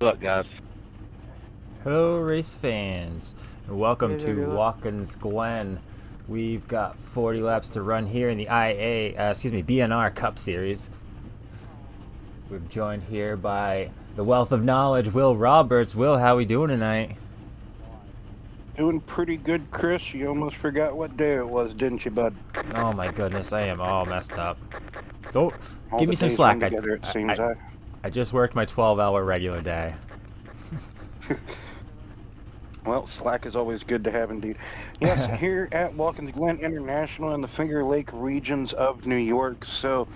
Look, guys. Hello, race fans, and welcome You guys are to doing? Watkins Glen. We've got 40 laps to run here in the BNR Cup Series. We're joined here by the wealth of knowledge, Will Roberts. Will, how we doing tonight? Doing pretty good, Chris. You almost forgot what day it was, didn't you, bud? Oh my goodness, I am all messed up. Don't All give the me some days run slack. together, it seems. I just worked my 12-hour regular day. Well, slack is always good to have indeed. Yes, here at Watkins Glen International in the Finger Lake regions of New York. So,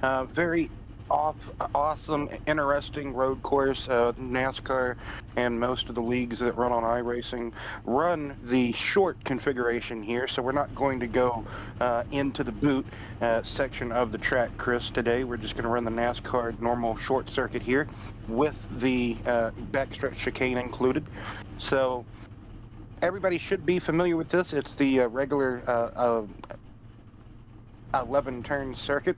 very awesome, interesting road course. NASCAR and most of the leagues that run on iRacing run the short configuration here. So, we're not going to go into the boot section of the track, Chris, today. We're just going to run the NASCAR normal short circuit here with the backstretch chicane included. So, everybody should be familiar with this. It's the regular 11 turn circuit.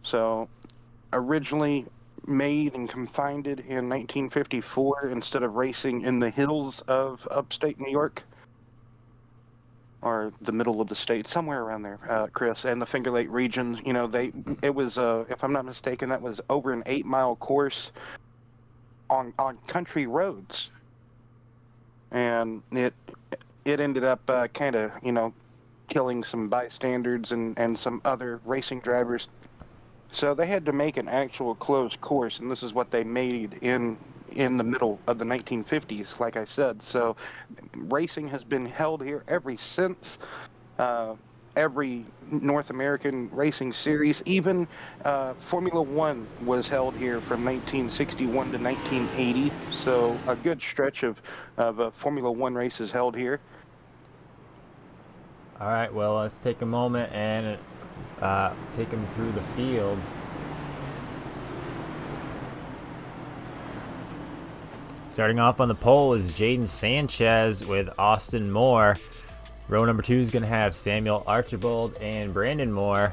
So, originally made and confined in 1954 instead of racing in the hills of upstate New York or the middle of the state, somewhere around there, Chris, and the Finger Lake regions. You know, it was, if I'm not mistaken, that was over an 8-mile course on country roads. And it ended up kind of, killing some bystanders and some other racing drivers. So they had to make an actual closed course, and this is what they made in the middle of the 1950s, like I said. So racing has been held here ever since. Every North American racing series, even Formula One was held here from 1961 to 1980. So a good stretch of Formula One races held here. All right, well, let's take a moment and take them through the fields. Starting off on the pole is Jaden Sanchez with Austin Moore. Row number 2 is going to have Samuel Archibald and Brandon Moore.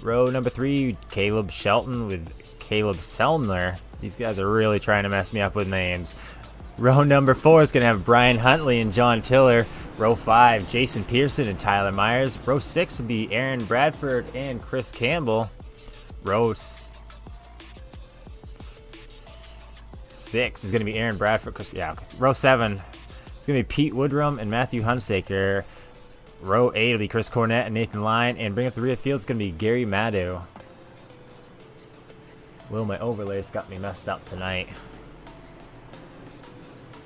Row number 3, Caleb Shelton with Caleb Selmler. These guys are really trying to mess me up with names. Row number 4 is going to have Brian Huntley and John Tiller. Row 5, Jason Pearson and Tyler Myers. Row 6 will be Aaron Bradford and Chris Campbell. Row 6 is going to be Aaron Bradford. Row 7 is going to be Pete Woodrum and Matthew Hunsaker. Row 8 will be Chris Cornett and Nathan Lyon. And bring up the rear field is going to be Gary Maddow. Will, my overlays got me messed up tonight.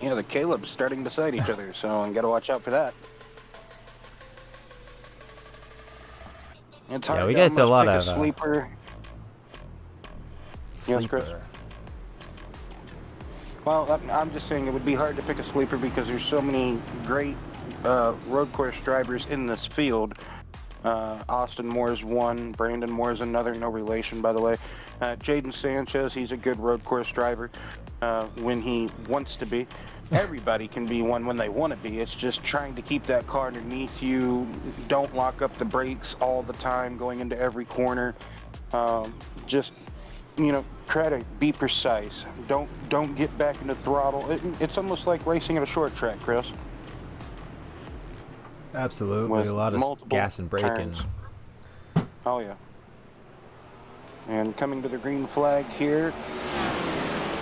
Yeah, the Caleb's starting beside each other, so you got to watch out for that. It's hard Yeah, we to get a lot pick of a sleeper. Yes, Chris? Well, I'm just saying it would be hard to pick a sleeper because there's so many great road course drivers in this field. Austin Moore's one, Brandon Moore's another, no relation, by the way. Jaden Sanchez, he's a good road course driver when he wants to be. Everybody can be one when they want to be. It's just trying to keep that car underneath you. Don't lock up the brakes all the time going into every corner. Just, try to be precise. Don't get back into throttle. It's almost like racing at a short track, Chris. Absolutely, With a lot of multiple gas and braking. turns. Oh, yeah. And coming to the green flag here.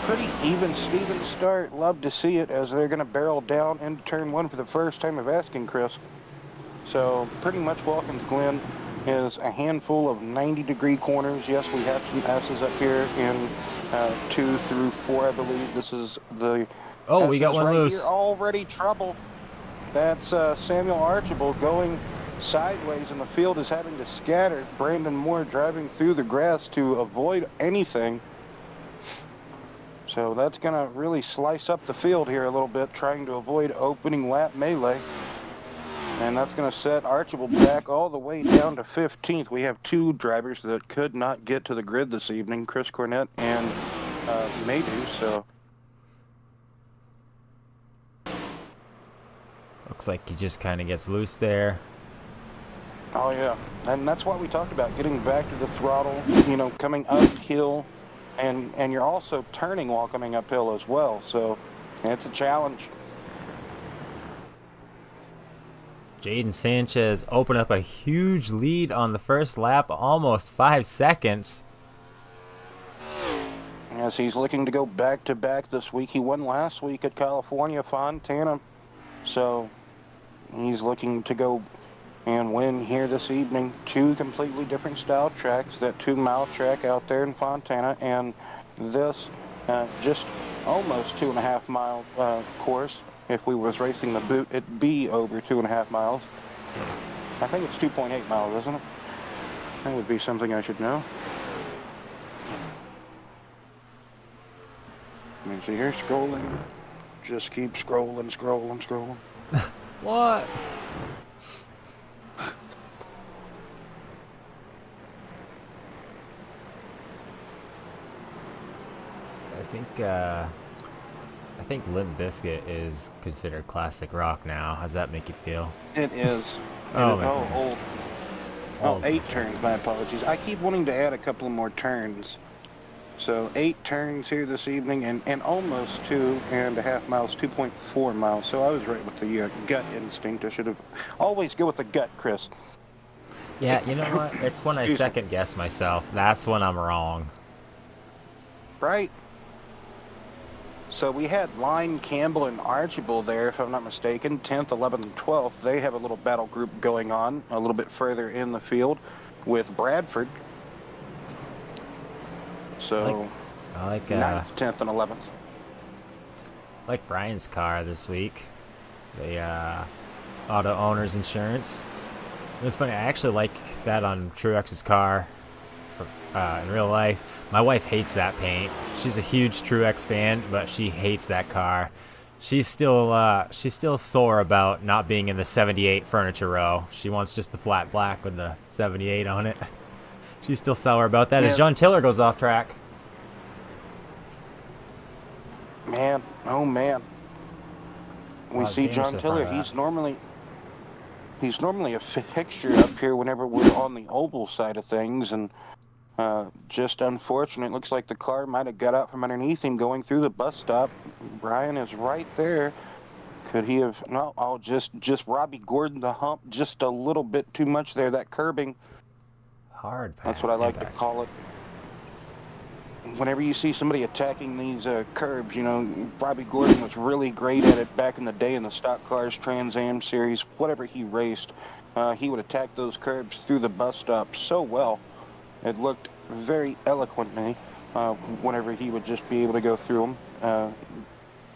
Pretty even Steven start. Love to see it as they're going to barrel down into turn 1 for the first time of asking, Chris. So pretty much Watkins Glen is a handful of 90-degree corners. Yes, we have some S's up here in 2 through 4, I believe. This is the Oh, we got S's one right loose. Here, already trouble. That's Samuel Archibald going sideways, and the field is having to scatter. Brandon Moore driving through the grass to avoid anything. So that's going to really slice up the field here a little bit, trying to avoid opening lap melee. And that's going to set Archibald back all the way down to 15th. We have 2 drivers that could not get to the grid this evening, Chris Cornett and Maydew. So Looks like he just kind of gets loose there. oh, yeah. And that's why we talked about getting back to the throttle, coming uphill and you're also turning while coming uphill as well. So it's a challenge. Jaden Sanchez opened up a huge lead on the first lap, almost 5 seconds. As he's looking to go back-to-back this week. He won last week at California, Fontana. So he's looking to go and win here this evening. 2 completely different style tracks. That 2-mile track out there in Fontana, and this just almost 2.5-mile course. If we was racing the boot, it'd be over 2.5 miles. I think it's 2.8 miles, isn't it? That would be something I should know. Let me see here, scrolling. Just keep scrolling. What? I think Limp Bizkit is considered classic rock now. How's that make you feel? It is. Oh, my goodness. Oh, 8 turns, my apologies. I keep wanting to add a couple more turns. So 8 turns here this evening, and almost 2.5 miles, 2.4 miles. So I was right with the gut instinct. I should have always go with the gut, Chris. Yeah, you know what? It's when I second guess myself. That's when I'm wrong. Right. So we had Line, Campbell, and Archibald there, if I'm not mistaken, 10th, 11th, and 12th. They have a little battle group going on a little bit further in the field with Bradford. So I like 9th, 10th, and 11th. Like Brian's car this week, the auto owner's insurance. It's funny, I actually like that on Truex's car. In real life, my wife hates that paint. She's a huge Truex fan, but she hates that car. She's still sore about not being in the 78 furniture row. She wants just the flat black with the 78 on it. She's still sour about that. As John Tiller goes off track. Man, oh man. We see John Tiller. He's normally a fixture up here whenever we're on the oval side of things, and just unfortunate. Looks like the car might have got out from underneath him going through the bus stop. Brian is right there. Could he have? No, just Robbie Gordon the hump just a little bit too much there. That curbing. Hard. That's what I like to call it. Whenever you see somebody attacking these curbs, you know, Robbie Gordon was really great at it back in the day in the stock cars, Trans Am series, whatever he raced. He would attack those curbs through the bus stop so well. It looked very eloquently whenever he would just be able to go through them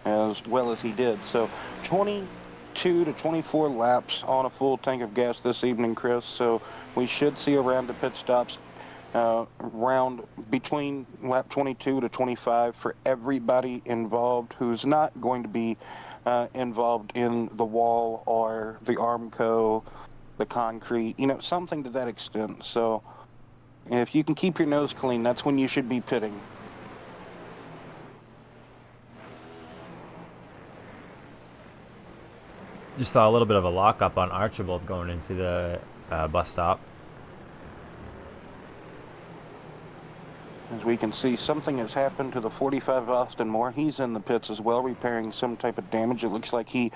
as well as he did. So 22 to 24 laps on a full tank of gas this evening, Chris. So we should see a round of pit stops round between lap 22 to 25 for everybody involved who's not going to be involved in the wall or the Armco, the concrete, you know, something to that extent. So if you can keep your nose clean, that's when you should be pitting. Just saw a little bit of a lockup on Archibald going into the bus stop. As we can see, something has happened to the 45 Austin Moore. He's in the pits as well, repairing some type of damage. It looks like he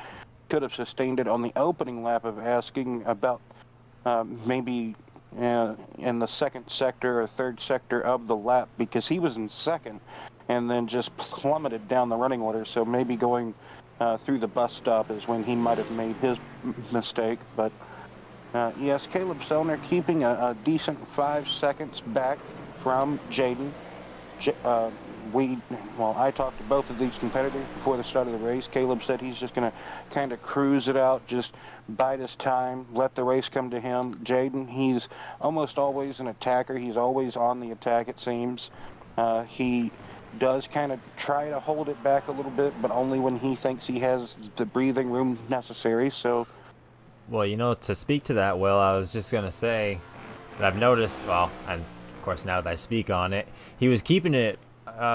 could have sustained it on the opening lap of asking about maybe in the second sector or third sector of the lap, because he was in second and then just plummeted down the running order. So maybe going through the bus stop is when he might have made his mistake. But yes, Caleb Sellner keeping a decent 5 seconds back from Jaden. I talked to both of these competitors before the start of the race. Caleb said he's just going to kind of cruise it out, just bide his time, let the race come to him. Jaden, he's almost always an attacker. He's always on the attack, it seems. He does kind of try to hold it back a little bit, but only when he thinks he has the breathing room necessary. So, well, you know, to speak to that, Will, I was just going to say that I've noticed, well, and of course now that I speak on it, he was keeping it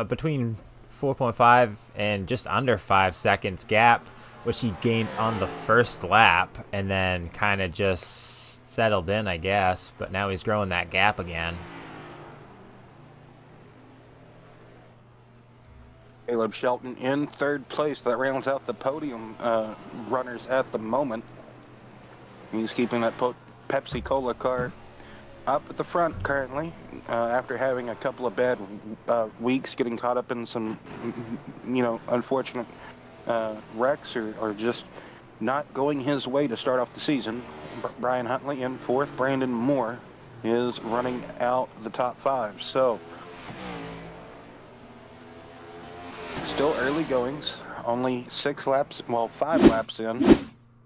between 4.5 and just under 5 seconds gap, which he gained on the first lap, and then kind of just settled in, I guess. But now he's growing that gap again. Caleb Shelton in third place. That rounds out the podium runners at the moment. He's keeping that Pepsi Cola car up at the front currently, after having a couple of bad weeks, getting caught up in some, unfortunate wrecks or just not going his way to start off the season. Brian Huntley in fourth. Brandon Moore is running out the top five. So still early goings. Only 5 laps in.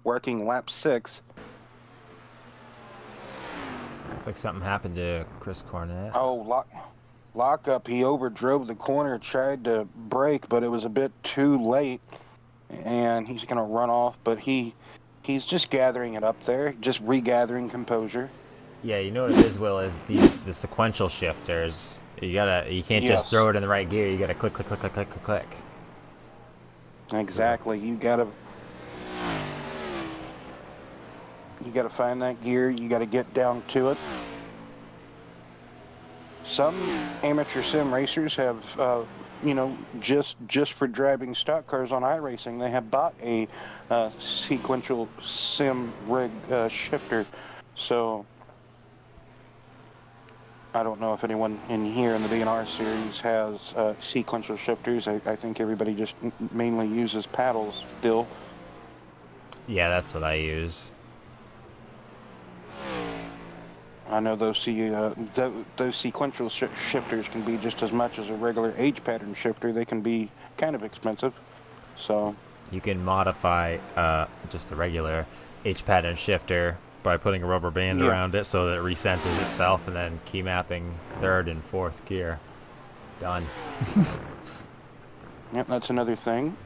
Working lap 6. It's like something happened to Chris Cornett. Oh, lockup. He overdrove the corner, tried to brake, but it was a bit too late, and he's going to run off. But he's just gathering it up there, just regathering composure. Yeah, you know what it is, Will, is the sequential shifters. You can't just throw it in the right gear. You gotta click, click, click, click, click, click, click. Exactly. You gotta find that gear. You gotta get down to it. Some amateur sim racers have, just for driving stock cars on iRacing, they have bought a sequential sim rig shifter. So I don't know if anyone in here in the BNR series has sequential shifters. I think everybody just mainly uses paddles still. Yeah, that's what I use. I know those sequential shifters can be just as much as a regular H pattern shifter. They can be kind of expensive. So you can modify just a regular H pattern shifter by putting a rubber band around it so that it recenters itself, and then key mapping third and fourth gear. Done. Yep, that's another thing.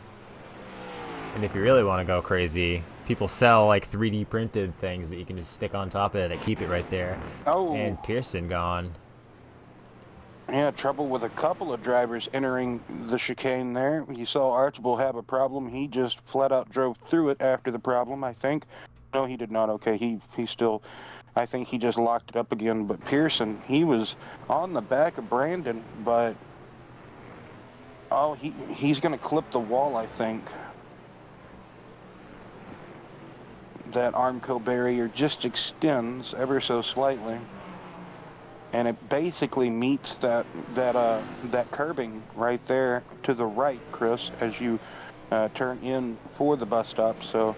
And if you really want to go crazy, people sell like 3D printed things that you can just stick on top of it that keep it right there. Oh. And Pearson gone. Yeah, trouble with a couple of drivers entering the chicane there. You saw Archibald have a problem. He just flat out drove through it after the problem, I think. No, he did not. Okay, he still, I think he just locked it up again. But Pearson, he was on the back of Brandon, but he's going to clip the wall, I think. That Armco barrier just extends ever so slightly, and it basically meets that curbing right there to the right, Chris, as you turn in for the bus stop. So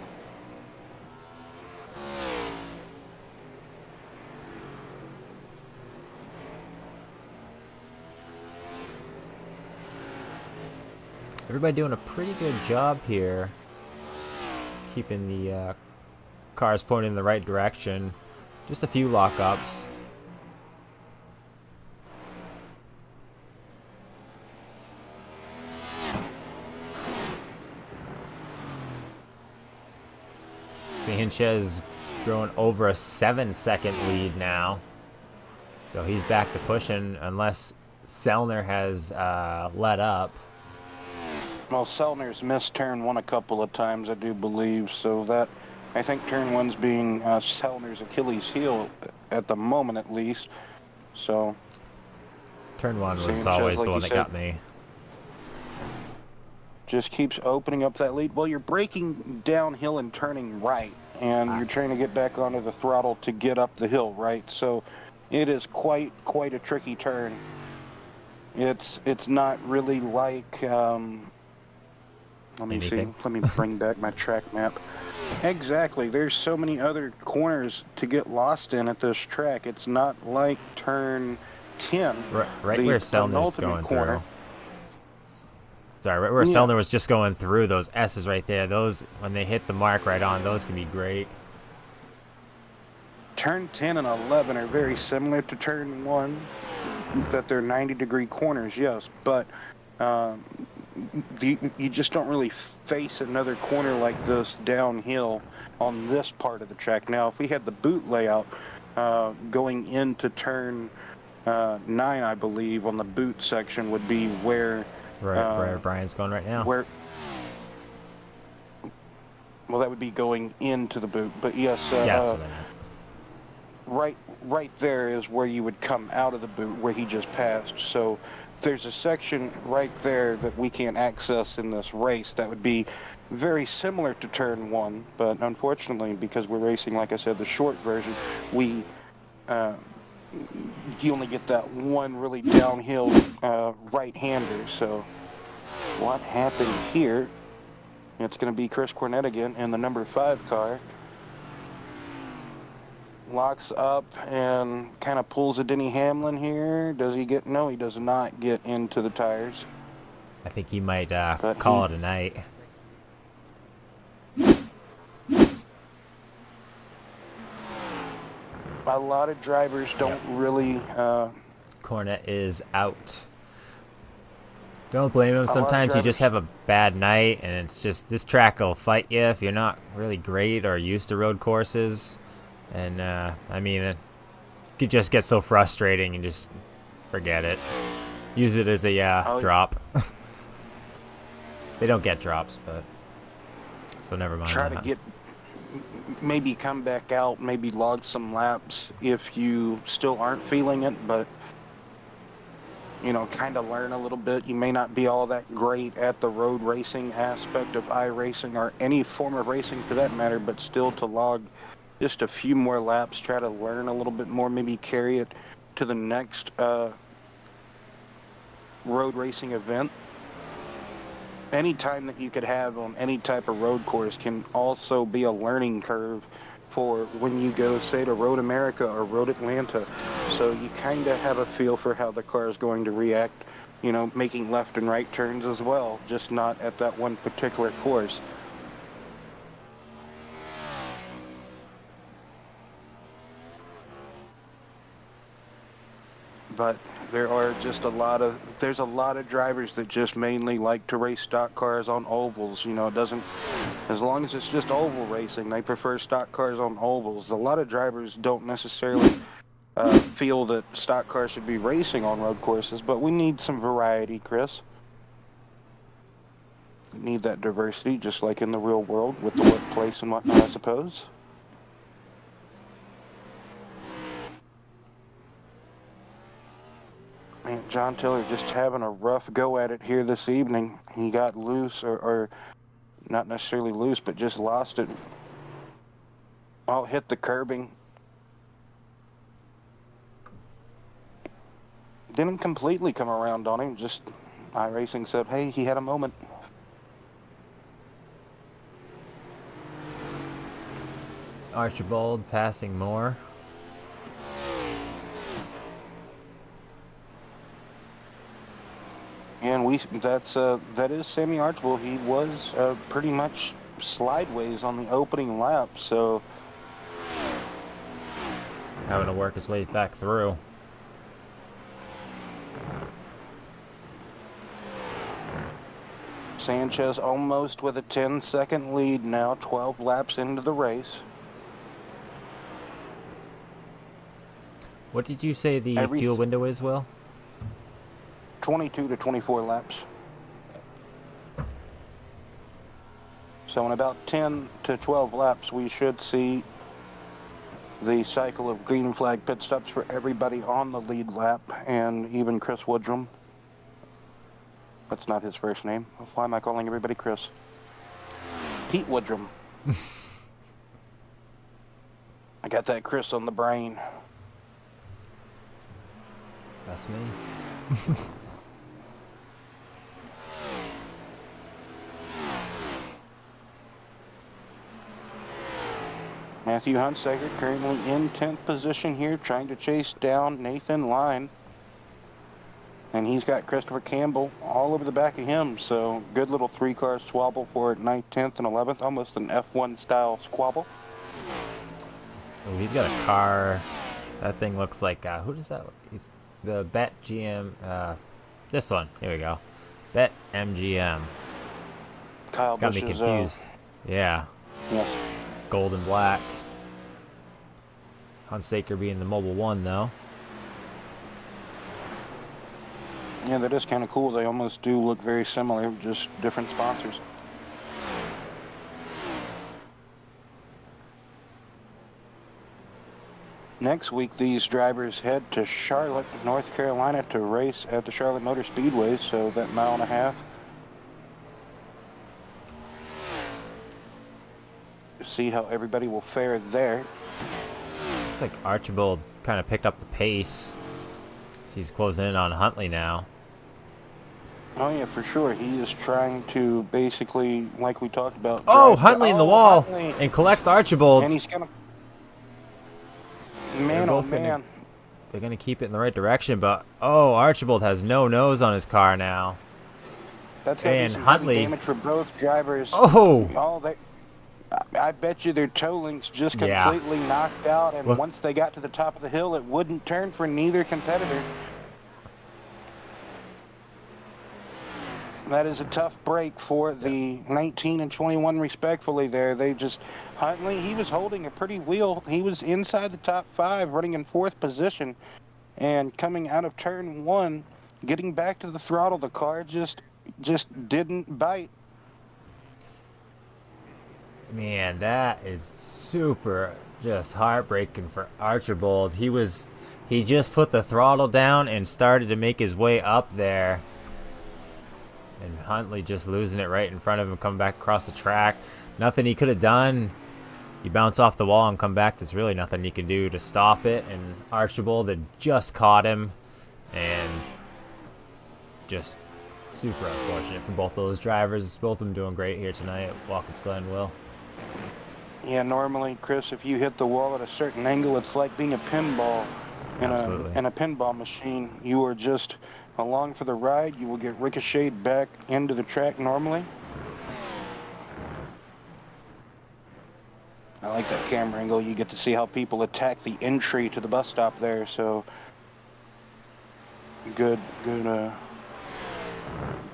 everybody doing a pretty good job here, keeping the cars pointing in the right direction. Just a few lockups. Sanchez growing over a 7-second lead now. So he's back to pushing unless Sellner has let up. Well, Sellner's missed turn 1 a couple of times, I do believe, so that I think turn 1's being Sellner's Achilles heel at the moment, at least. So turn 1 was always the one that got me. Just keeps opening up that lead. Well, you're braking downhill and turning right, and you're trying to get back onto the throttle to get up the hill, right? So it is quite a tricky turn. It's not really like let me see. Let me bring back my track map. Exactly. There's so many other corners to get lost in at this track. It's not like turn 10. Right where Sellner's going through. Sorry, right where Sellner was just going through, those S's right there. Those, when they hit the mark right on, those can be great. Turn 10 and 11 are very similar to turn 1, that they're 90-degree corners, yes, but you just don't really face another corner like this downhill on this part of the track. Now, if we had the boot layout going into turn 9, I believe, on the boot section would be where where Brian's going right now. Well, that would be going into the boot, but yes, that's what I meant. right there is where you would come out of the boot where he just passed. So there's a section right there that we can't access in this race that would be very similar to turn 1, but unfortunately, because we're racing, like I said, the short version, we you only get that one really downhill right-hander. So what happened here? It's going to be Chris Cornett again in the number 5 car. Locks up and kind of pulls a Denny Hamlin here. Does he get? No, he does not get into the tires. I think he might But call it a night. A lot of drivers don't really. Cornett is out. Don't blame him. Sometimes you just have a bad night, and it's just this track will fight you if you're not really great or used to road courses. And I mean, it could just get so frustrating and just forget it. Use it as a drop. They don't get drops, but so never mind. Try to get, maybe come back out, maybe log some laps if you still aren't feeling it, but you know, kind of learn a little bit. You may not be all that great at the road racing aspect of iRacing or any form of racing for that matter, but still to log just a few more laps, try to learn a little bit more, maybe carry it to the next road racing event. Any time that you could have on any type of road course can also be a learning curve for when you go, say, to Road America or Road Atlanta. So you kind of have a feel for how the car is going to react, you know, making left and right turns as well, just not at that one particular course. But there are just there's a lot of drivers that just mainly like to race stock cars on ovals. You know, it doesn't, as long as it's just oval racing, they prefer stock cars on ovals. A lot of drivers don't necessarily feel that stock cars should be racing on road courses, but we need some variety, Chris. We need that diversity, just like in the real world with the workplace and whatnot, I suppose. Man, John Tiller just having a rough go at it here this evening. He got loose, or not necessarily loose, but just lost it. Oh, hit the curbing. Didn't completely come around on him, just iRacing said, hey, he had a moment. Archibald passing Moore. And that is Sammy Archibald. He was pretty much slideways on the opening lap, so Having to work his way back through. Sanchez almost with a 10-second lead now, 12 laps into the race. What did you say the fuel window is, Will? 22 to 24 laps. So in about 10 to 12 laps, we should see the cycle of green flag pit stops for everybody on the lead lap, and even Chris Woodrum. That's not his first name. Why am I calling everybody Chris? Pete Woodrum. I got that Chris on the brain. That's me. Matthew Hunsaker currently in 10th position here, trying to chase down Nathan Line. And he's got Christopher Campbell all over the back of him, so good little three-car squabble for 9th, 10th, and 11th, almost an F1 style squabble. Oh, he's got a car. That thing looks like, who does that look? It's the Bet GM, this one. Here we go. Bet MGM. Kyle Got me Busch's, confused. Yeah. Yes. Gold and black. Hunsaker being the Mobile 1, though. Yeah, that is kind of cool. They almost do look very similar, just different sponsors. next week, these drivers head to Charlotte, North Carolina to race at the Charlotte Motor Speedway, so that 1.5 miles. See how everybody will fare there. Looks like Archibald kind of picked up the pace. So he's closing in on Huntley now. Oh yeah, for sure. He is trying to basically, like we talked about. Oh, Huntley in the wall Huntley. and collects Archibald. And he's gonna. Man, oh man. They're gonna keep it in the right direction, but Archibald has no nose on his car now. That's gonna be some Huntley damage for both drivers. I bet you their toe links just completely knocked out, and once they got to the top of the hill, it wouldn't turn for neither competitor. That is a tough break for the 19 and 21 respectfully there. Huntley, he was holding a pretty wheel. He was inside the top 5, running in 4th position, and coming out of turn 1, getting back to the throttle, the car just didn't bite. Man, that is super just heartbreaking for Archibald. He just put the throttle down and started to make his way up there. And Huntley just losing it right in front of him, coming back across the track. Nothing he could have done. You bounce off the wall and come back. There's really nothing you can do to stop it. And Archibald had just caught him. And just super unfortunate for both those drivers. Both of them doing great here tonight at Watkins Glen, Will. Yeah, normally, Chris, if you hit the wall at a certain angle, it's like being a pinball in a pinball machine. You are just along for the ride. You will get ricocheted back into the track normally. I like that camera angle. You get to see how people attack the entry to the bus stop there. So good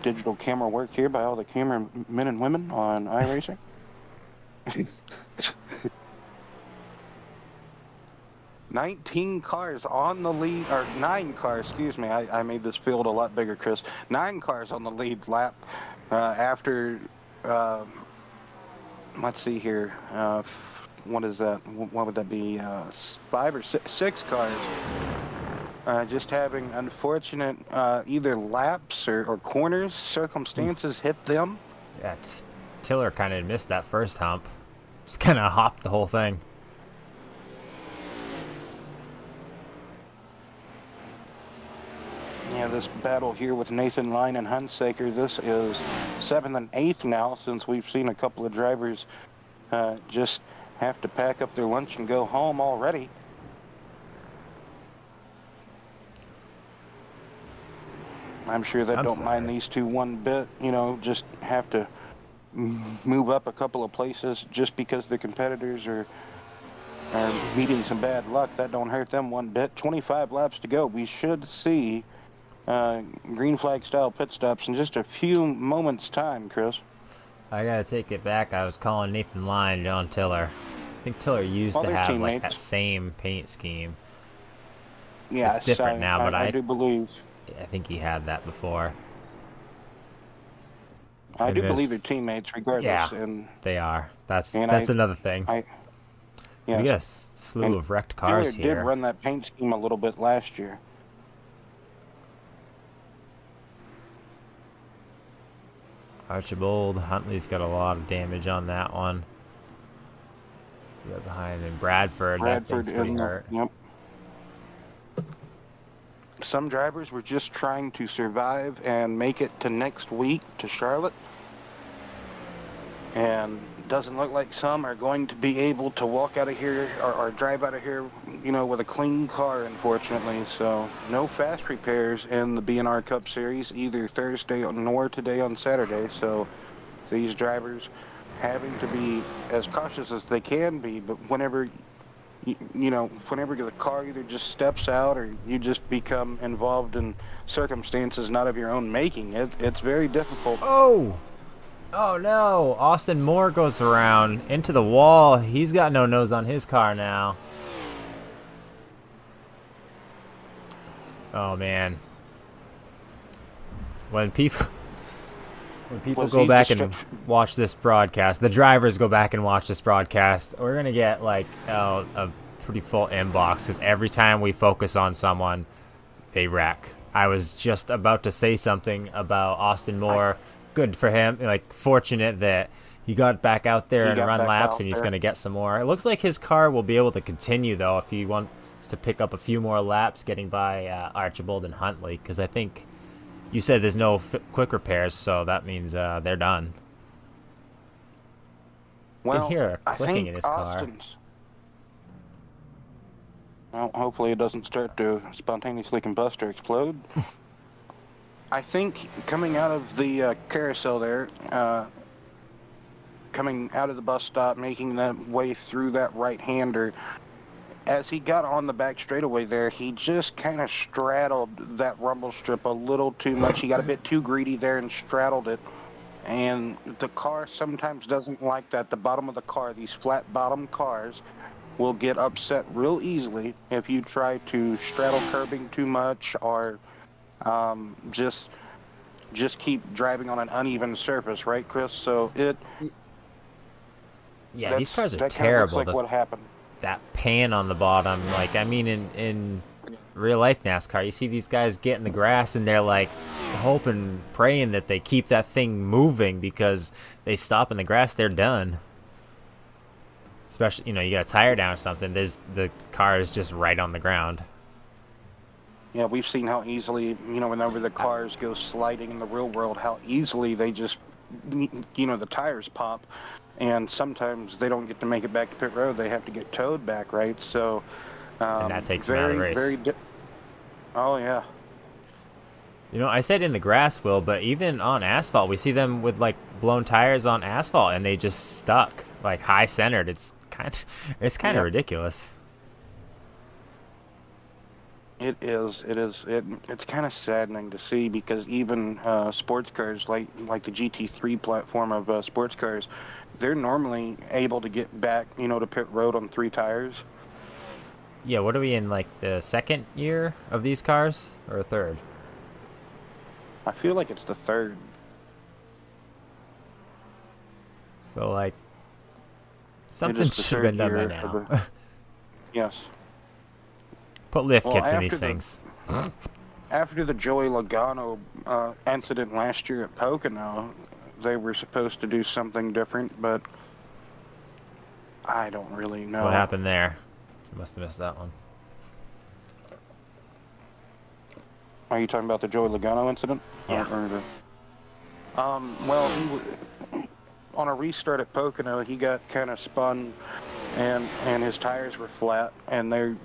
digital camera work here by all the cameramen and women on iRacing. 19 cars on the lead, or 9 cars, excuse me. I made this field a lot bigger, Chris. 9 cars on the lead lap after, let's see here, what is that? What would that be? 5 or 6 cars. Just having unfortunate either laps or corners, circumstances hit them. Yeah, Tiller kind of missed that first hump. Just kind of hopped the whole thing. Yeah, this battle here with Nathan Line and Hunsaker, this is 7th and 8th now, since we've seen a couple of drivers just have to pack up their lunch and go home already. I'm sure they don't mind these two one bit, you know, just have to move up a couple of places just because the competitors are meeting some bad luck. That don't hurt them one bit. 25 laps to go. We should see green flag style pit stops in just a few moments time, Chris. I gotta take it back. I was calling Nathan Line John Tiller. I think Tiller used to have teammates. Like that same paint scheme. Yeah, it's different now, but I do believe. I think he had that before. I do believe they're teammates, regardless. Yeah, and they are. That's another thing. So we got a slew of wrecked cars here. Did run that paint scheme a little bit last year. Archibald Huntley's got a lot of damage on that one. We got behind him Bradford. That thing's pretty hurt. Yep. Some drivers were just trying to survive and make it to next week to Charlotte. And doesn't look like some are going to be able to walk out of here or drive out of here, you know, with a clean car, unfortunately. So no fast repairs in the BNR Cup Series either Thursday nor today on Saturday. So these drivers having to be as cautious as they can be, but whenever whenever the car either just steps out or you just become involved in circumstances not of your own making, it's very difficult. Oh no, Austin Moore goes around into the wall. He's got no nose on his car now. Oh man. When people go back and watch this broadcast, the drivers go back and watch this broadcast, we're going to get like a pretty full inbox because every time we focus on someone, they wreck. I was just about to say something about Austin I Moore. Good for him. Like, fortunate that he got back out there he and got run back laps, out and he's there. going to get some more. It looks like his car will be able to continue, though, if he wants to pick up a few more laps getting by Archibald and Huntley, because I think you said there's no quick repairs, so that means they're done. Can Well, hear a I clicking think in his car. Austin's. Well, hopefully it doesn't start to spontaneously combust or explode. I think coming out of the carousel there, coming out of the bus stop, making that way through that right-hander, as he got on the back straightaway there, he just kind of straddled that rumble strip a little too much. He got a bit too greedy there and straddled it. And the car sometimes doesn't like that. The bottom of the car, these flat bottom cars, will get upset real easily if you try to straddle curbing too much or just keep driving on an uneven surface, right, Chris? So Yeah, these cars are that kind of looks terrible. like what happened. That pan on the bottom, like, I mean, in real life NASCAR, you see these guys get in the grass and they're like hoping, praying that they keep that thing moving, because they stop in the grass, they're done. Especially, you got a tire down or something, the car is just right on the ground. Yeah, we've seen how easily, whenever the cars go sliding in the real world, how easily they just, the tires pop. And sometimes they don't get to make it back to pit road. They have to get towed back, right? So, And that takes them out of the very, race. oh, yeah. I said in the grass, Will, but even on asphalt, we see them with like blown tires on asphalt, and they just stuck like high centered. It's kind of Yep. ridiculous. It is. It's kind of saddening to see, because even sports cars like the GT3 platform of sports cars, they're normally able to get back, to pit road on 3 tires. Yeah, what are we in, like the second year of these cars or third? I feel like it's the third. So like It something is the should have third been done by year of now. the. Yes. Put lift Well, kits in these things. after the Joey Logano incident last year at Pocono, they were supposed to do something different, but I don't really know. What happened there? Must have missed that one. Are you talking about the Joey Logano incident? Yeah. Well, on a restart at Pocono, he got kind of spun, and his tires were flat, and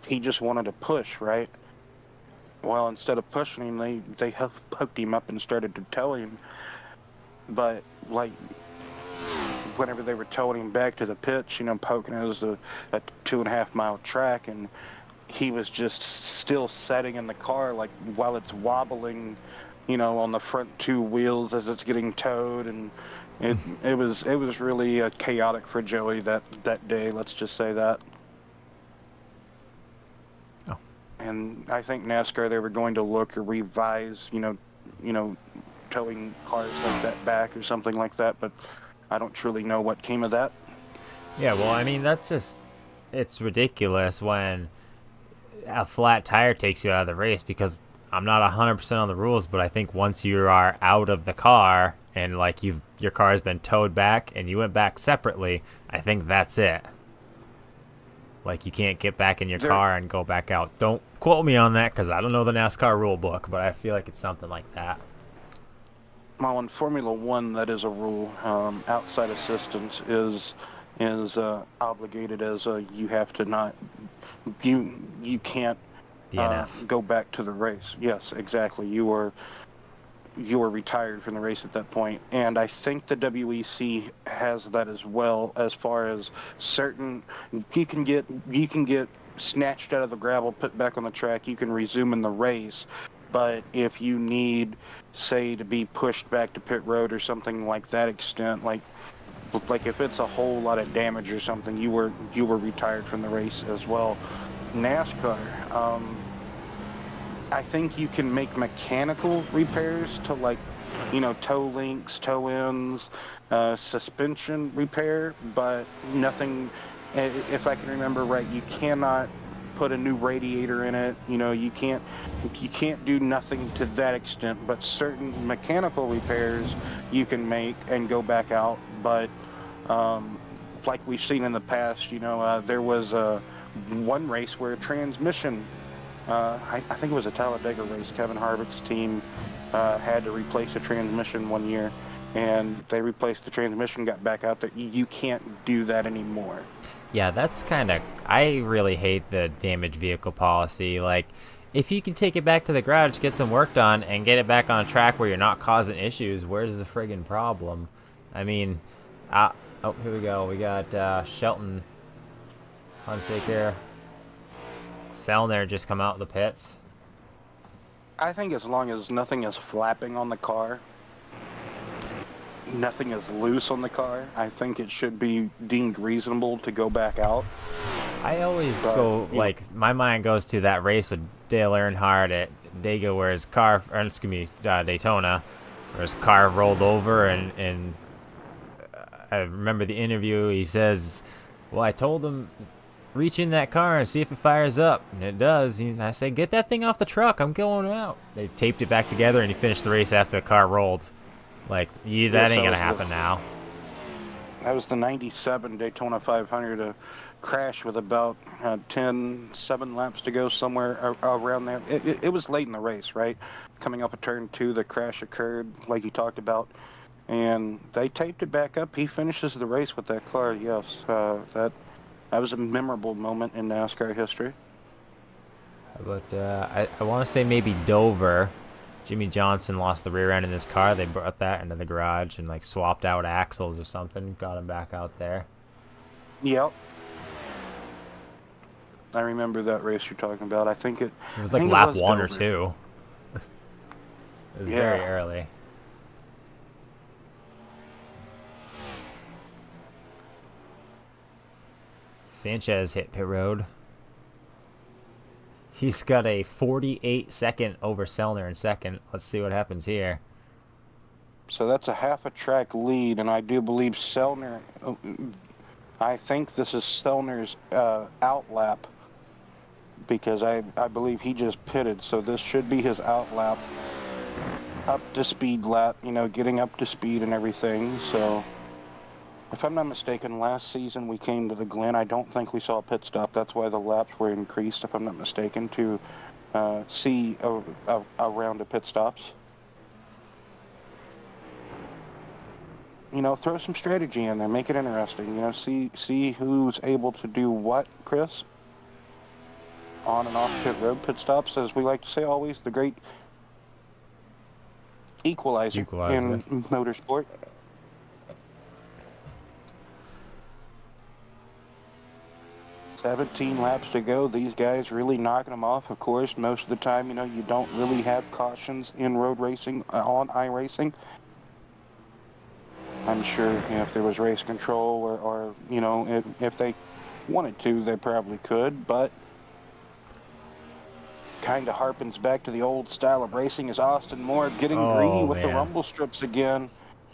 he just wanted to push, right? Well, instead of pushing him, they hooked him up and started to tow him. But like, whenever they were towing him back to the pits, Pocono's a 2.5 mile track, and he was just still setting in the car, like while it's wobbling, on the front 2 wheels as it's getting towed, and it was really chaotic for Joey that day. Let's just say that. Oh. And I think NASCAR, they were going to look or revise, towing cars like that back or something like that, but I don't truly know what came of that. Yeah, well, I mean, it's ridiculous when a flat tire takes you out of the race, because I'm not 100% on the rules, but I think once you are out of the car and like your car has been towed back and you went back separately, I think that's it. Like, you can't get back in your car and go back out. Don't quote me on that, because I don't know the NASCAR rule book, but I feel like it's something like that. Well, in Formula One, that is a rule. Outside assistance is obligated as you have to not, you can't DNF. go back to the race. Yes, exactly. You are retired from the race at that point. And I think the WEC has that as well, as far as certain, you can get snatched out of the gravel, put back on the track, you can resume in the race. But if you need, say, to be pushed back to pit road or something like that extent, like if it's a whole lot of damage or something, you were retired from the race as well. NASCAR, I think you can make mechanical repairs to, like, toe links, toe ends, suspension repair, but nothing If I can remember right, you cannot put a new radiator in it. You can't do nothing to that extent. But certain mechanical repairs you can make and go back out. But um, like we've seen in the past, there was one race where a transmission. I think it was a Talladega race. Kevin Harvick's team had to replace a transmission one year, and they replaced the transmission, got back out there. You can't do that anymore. Yeah, that's kind of. I really hate the damaged vehicle policy. Like, if you can take it back to the garage, get some work done, and get it back on a track where you're not causing issues, where's the friggin' problem? I mean, oh, here we go. We got Shelton Hunsaker, Selner just come out of the pits. I think as long as nothing is flapping on the car, nothing is loose on the car, I think it should be deemed reasonable to go back out. I always go, like, my mind goes to that race with Dale Earnhardt at Dega where his car, or excuse me, Daytona, where his car rolled over, and I remember the interview, he says, well, I told him, reach in that car and see if it fires up, and it does. And I said, get that thing off the truck, I'm going out. They taped it back together, and he finished the race after the car rolled. Like, that ain't gonna happen now. That was the 97 Daytona 500, crash with about 7 laps to go, somewhere around there. It was late in the race, right? Coming up a turn 2, the crash occurred, like you talked about, and they taped it back up. He finishes the race with that car. Yes, that was a memorable moment in NASCAR history. But I want to say maybe Dover. Jimmy Johnson lost the rear end in his car. They brought that into the garage and like swapped out axles or something. Got him back out there. Yep. I remember that race you're talking about. I think it was like lap 1 or 2. It was very early. Sanchez hit pit road. He's got a 48-second over Selner in second. Let's see what happens here. So that's a half a track lead, and I do believe Selner, I think this is Selner's out lap, because I believe he just pitted, so this should be his out lap, up to speed lap, getting up to speed and everything. So if I'm not mistaken, last season we came to the Glen. I don't think we saw a pit stop. That's why the laps were increased, if I'm not mistaken, to see a round of pit stops. Throw some strategy in there, make it interesting. See who's able to do what, Chris. On and off pit road pit stops, as we like to say always, the great equalizer. In motorsport. 17 laps to go. These guys really knocking them off. Of course, most of the time, you don't really have cautions in road racing, on iRacing. I'm sure if there was race control or if they wanted to, they probably could, but kind of harpens back to the old style of racing. Is Austin Moore getting greedy with the rumble strips again?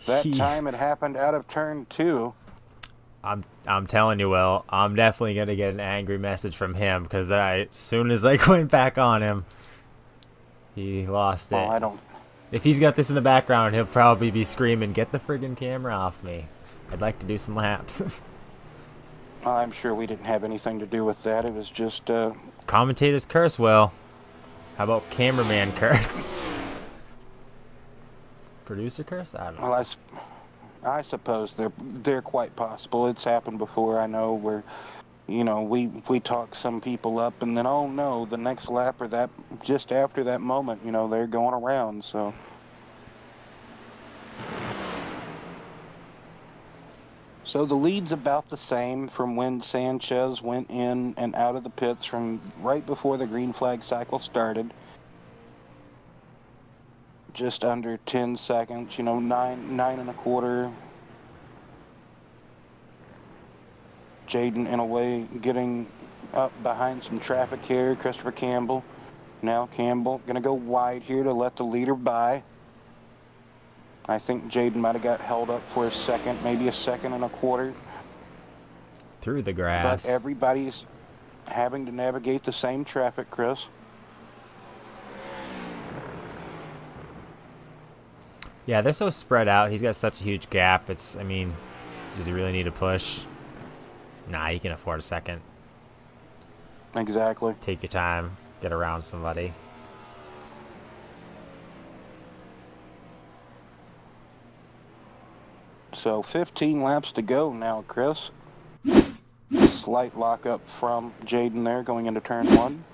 That time it happened out of turn 2. I'm telling you, Will, I'm definitely gonna get an angry message from him, because as soon as I went back on him, he lost it. I don't. If he's got this in the background, he'll probably be screaming, "Get the friggin' camera off me! I'd like to do some laps." I'm sure we didn't have anything to do with that. It was just commentators curse. Will, how about cameraman curse? Producer curse? I don't know. Well, I suppose they're quite possible. It's happened before. I know where, we talk some people up, and then oh no, the next lap or that just after that moment, they're going around. So the lead's about the same from when Sanchez went in and out of the pits from right before the green flag cycle started. Just under 10 seconds, 9.25. Jaden, in a way, getting up behind some traffic here. Christopher Campbell. Now Campbell going to go wide here to let the leader by. I think Jaden might have got held up for a second, maybe a second and a quarter. through the but grass. everybody's having to navigate the same traffic, Chris. Yeah, they're so spread out. He's got such a huge gap. I mean, does he really need a push? Nah, you can afford a second. Exactly. Take your time. Get around somebody. So 15 laps to go now, Chris. Slight lockup from Jaden there going into turn 1.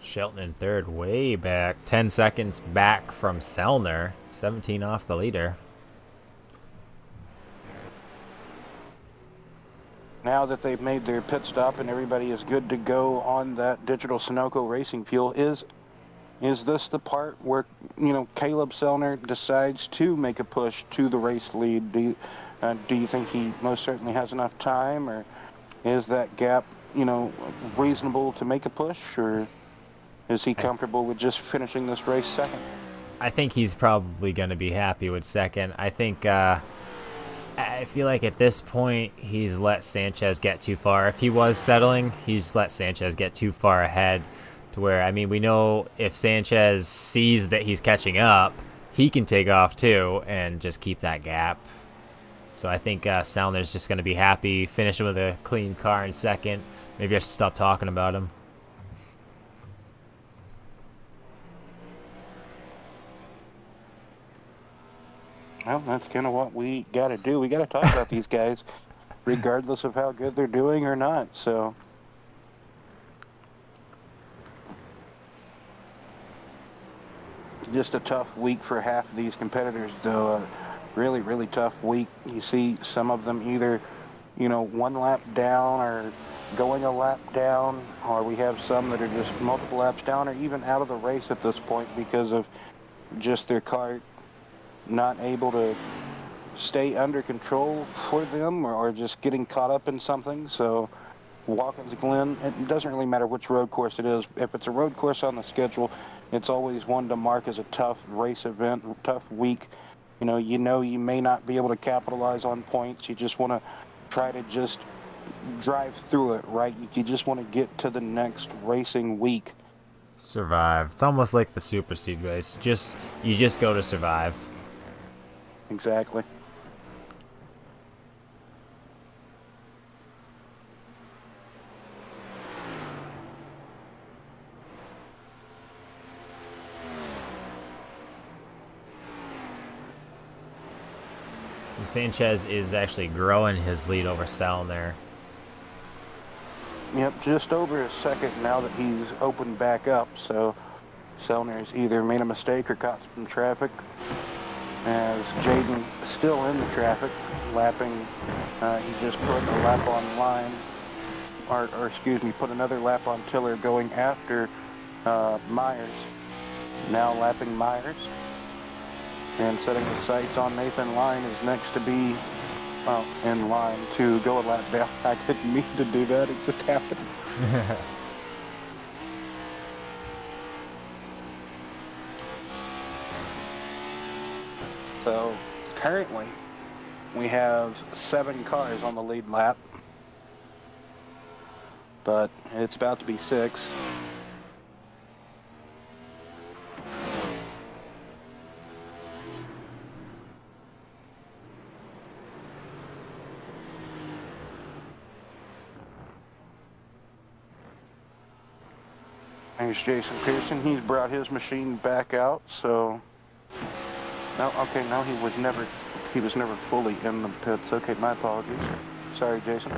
Shelton in third, way back. 10 seconds back from Selner. 17 off the leader. Now that they've made their pit stop and everybody is good to go on that digital Sunoco racing fuel, is this the part where, Caleb Selner decides to make a push to the race lead? Do you think he most certainly has enough time, or is that gap, reasonable to make a push, or is he comfortable with just finishing this race second? I think he's probably going to be happy with second. I think, I feel like at this point, he's let Sanchez get too far. If he was settling, he's let Sanchez get too far ahead to where, I mean, we know if Sanchez sees that he's catching up, he can take off too and just keep that gap. So I think Selner's just going to be happy, finishing with a clean car in second. Maybe I should stop talking about him. Well, that's kind of what we got to do. We got to talk about these guys, regardless of how good they're doing or not. So, just a tough week for half of these competitors, though. Really, really tough week. You see some of them either, one lap down or going a lap down, or we have some that are just multiple laps down or even out of the race at this point because of just their car not able to stay under control for them, or just getting caught up in something. So Watkins Glen, it doesn't really matter which road course it is. If it's a road course on the schedule, it's always one to mark as a tough race event, tough week. You may not be able to capitalize on points. You just want to try to just drive through it, right? You just want to get to the next racing week. Survive. It's almost like the Super Seed race. You just go to survive. Exactly. Sanchez is actually growing his lead over Selner. Yep, just over a second now that he's opened back up. So Selner's either made a mistake or caught some traffic. As Jaden still in the traffic, lapping, he just put a lap on line, or excuse me, put another lap on Tiller going after Myers. Now lapping Myers. And setting the sights on Nathan Line is next to be, in line to go a lap down. I didn't mean to do that, it just happened. So currently we have 7 cars on the lead lap, but it's about to be 6. There's Jason Pearson. He's brought his machine back out, so no, okay, no, he was never fully in the pits. Okay, my apologies. Sorry, Jason.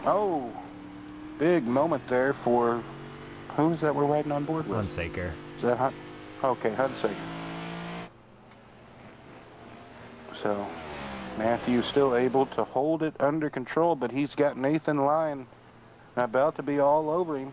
Oh, big moment there for, who is that we're riding on board with? Hunsaker. Is that Hunt? Okay, Hunsaker. So Matthew's still able to hold it under control, but he's got Nathan Line about to be all over him.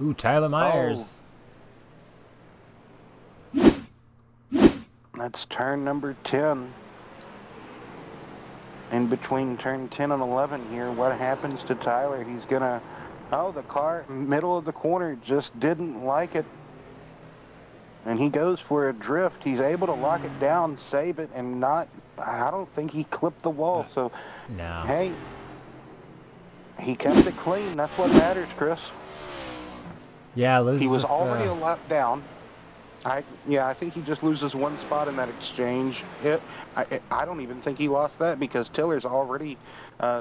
Ooh, Tyler Myers. That's turn number 10. In between turn 10 and 11 here, what happens to Tyler? He's going to... Oh, the car, middle of the corner, just didn't like it. And he goes for a drift. He's able to lock it down, save it, and not... I don't think he clipped the wall. So, No. hey, he kept it clean. That's what matters, Chris. Yeah, He was already a lap down. I think he just loses one spot in that exchange. I don't even think he lost that because Tiller's already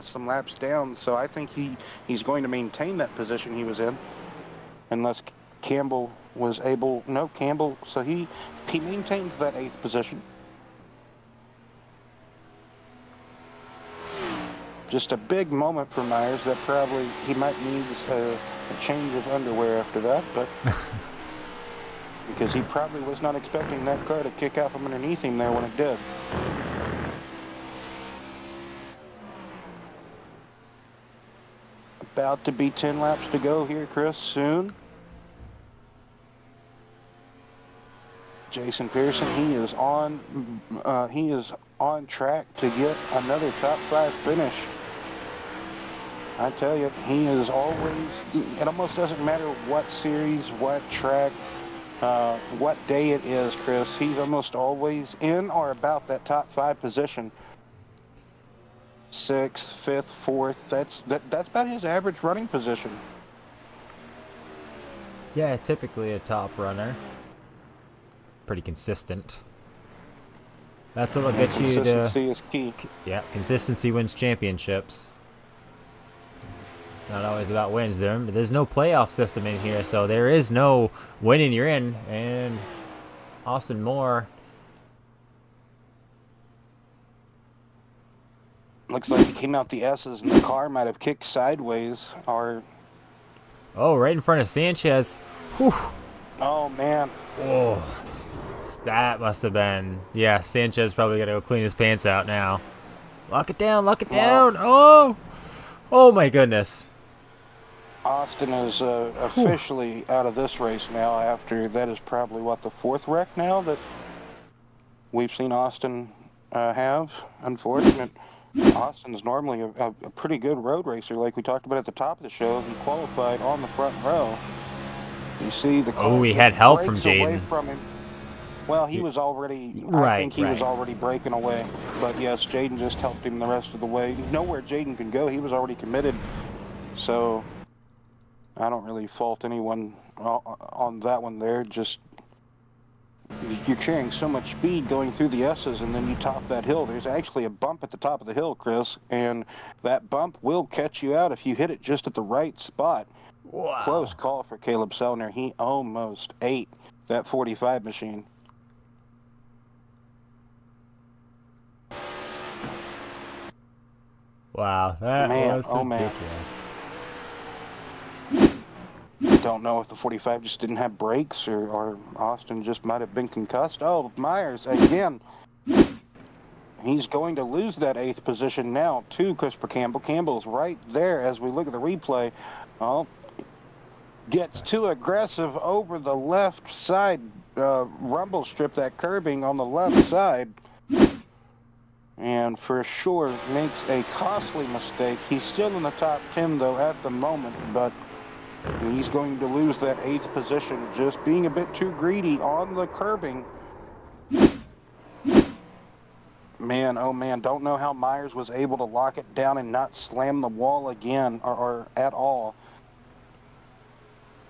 some laps down. So I think he's going to maintain that position he was in, unless Campbell was able. No, Campbell. So he maintains that 8th position. Just a big moment for Myers that probably he might need a change of underwear after that, but. Because he probably was not expecting that car to kick out from underneath him there when it did. About to be 10 laps to go here, Chris, soon. Jason Pearson, he is on track to get another top 5 finish. I tell you, he is always, it almost doesn't matter what series, what track, what day it is, Chris. He's almost always in or about that top 5 position. 6th, 5th, 4th. That's about his average running position. Yeah, typically a top runner. Pretty consistent. That's what'll get you to. Consistency is key. Yeah, consistency wins championships. It's not always about wins. There's no playoff system in here, so there is no winning you're in. And Austin Moore. Looks like he came out the S's and the car might have kicked sideways or... Oh, right in front of Sanchez. Whew. Oh, man. Oh, that must have been... Yeah, Sanchez probably got to go clean his pants out now. Lock it down, lock it down. Oh! Oh, my goodness. Austin is officially out of this race now after that is probably, what, the 4th wreck now that we've seen Austin have. Unfortunate. Austin's normally a pretty good road racer, like we talked about at the top of the show. He qualified on the front row. You see the car. Oh, he had help from Jaden. Jaden. Well, he was already, right, I think he was already breaking away. But yes, Jaden just helped him the rest of the way. You know where Jaden can go. He was already committed. So I don't really fault anyone on that one there. Just you're carrying so much speed going through the S's, and then you top that hill. There's actually a bump at the top of the hill, Chris, and that bump will catch you out if you hit it just at the right spot. Wow. Close call for Caleb Sellner. He almost ate that 45 machine. Wow, that was ridiculous. Don't know if the 45 just didn't have brakes or Austin just might have been concussed. Oh, Myers again. He's going to lose that 8th position now to Christopher Campbell. Campbell's right there as we look at the replay. Oh, gets too aggressive over the left side rumble strip, that curbing on the left side. And for sure makes a costly mistake. He's still in the top 10 though at the moment, but he's going to lose that 8th position, just being a bit too greedy on the curbing. Man, oh man, don't know how Myers was able to lock it down and not slam the wall again or at all.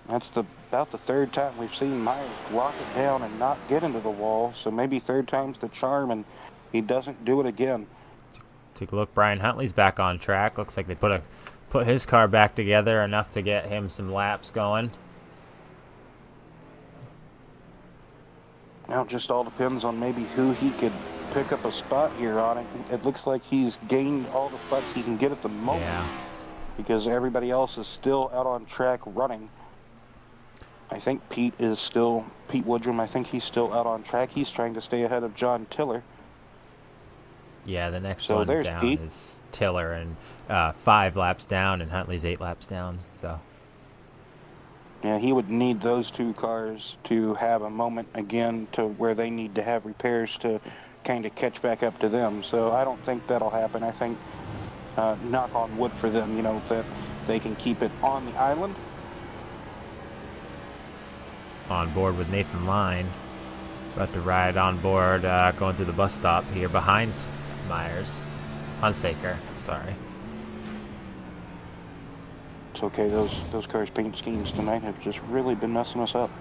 That's about the 3rd time we've seen Myers lock it down and not get into the wall, so maybe 3rd time's the charm and he doesn't do it again. Take a look, Brian Huntley's back on track. Looks like they put his car back together enough to get him some laps going. Now it just all depends on maybe who he could pick up a spot here on it. It looks like he's gained all the spots he can get at the moment. Yeah. Because everybody else is still out on track running. I think Pete Woodrum, I think he's still out on track. He's trying to stay ahead of John Tiller. Yeah, the next one down Pete. is Tiller, and 5 laps down, and Huntley's 8 laps down. So Yeah, he would need those two cars to have a moment again to where they need to have repairs to kind of catch back up to them. So I don't think that'll happen. I think, knock on wood for them, that they can keep it on the island. On board with Nathan Line. About to ride on board, going through the bus stop here behind Myers. Hunsaker, sorry. It's okay. Those cars' paint schemes tonight have just really been messing us up.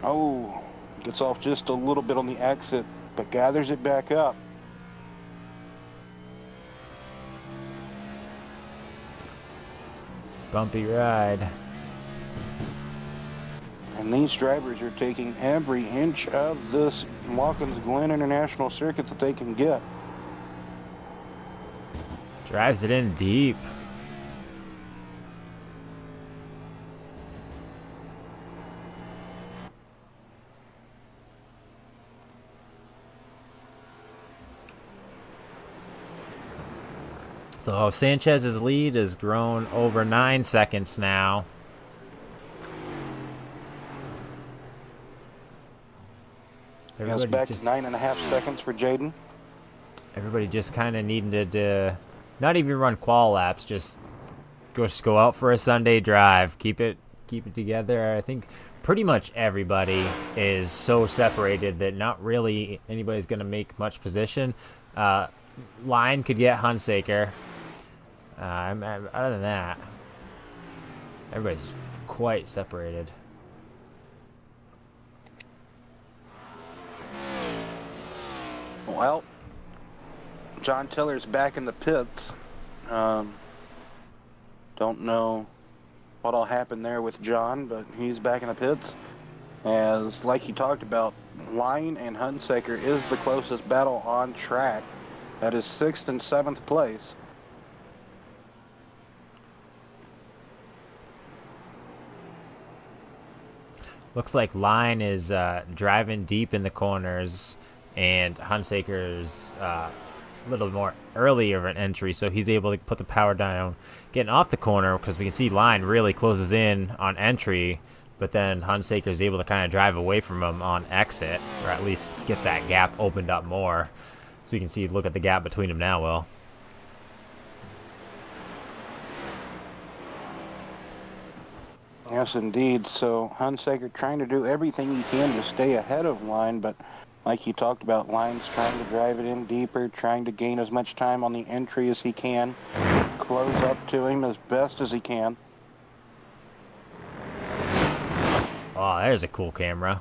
Oh, gets off just a little bit on the exit, but gathers it back up. Bumpy ride. And these drivers are taking every inch of this Watkins Glen International circuit that they can get. Drives it in deep. So Sanchez's lead has grown over 9 seconds now. It's back to 9.5 seconds for Jaden. Everybody just kind of needed to not even run qual laps, just go out for a Sunday drive, keep it together. I think pretty much everybody is so separated that not really anybody's going to make much position. Line could get Hunsaker. Other than that, everybody's quite separated. Well, John Tiller's back in the pits. Don't know what'll happen there with John, but he's back in the pits. As, like he talked about, Line and Hunsaker is the closest battle on track. That is 6th and 7th place. Looks like Line is driving deep in the corners, and Hunsaker's a little more earlier of an entry, so he's able to put the power down, getting off the corner, because we can see Line really closes in on entry, but then Hunsaker is able to kind of drive away from him on exit, or at least get that gap opened up more. So you can see, look at the gap between them now, Will. Yes, indeed. So Hunsaker trying to do everything he can to stay ahead of Line, but like he talked about, Line's trying to drive it in deeper, trying to gain as much time on the entry as he can, close up to him as best as he can. Oh, there's a cool camera.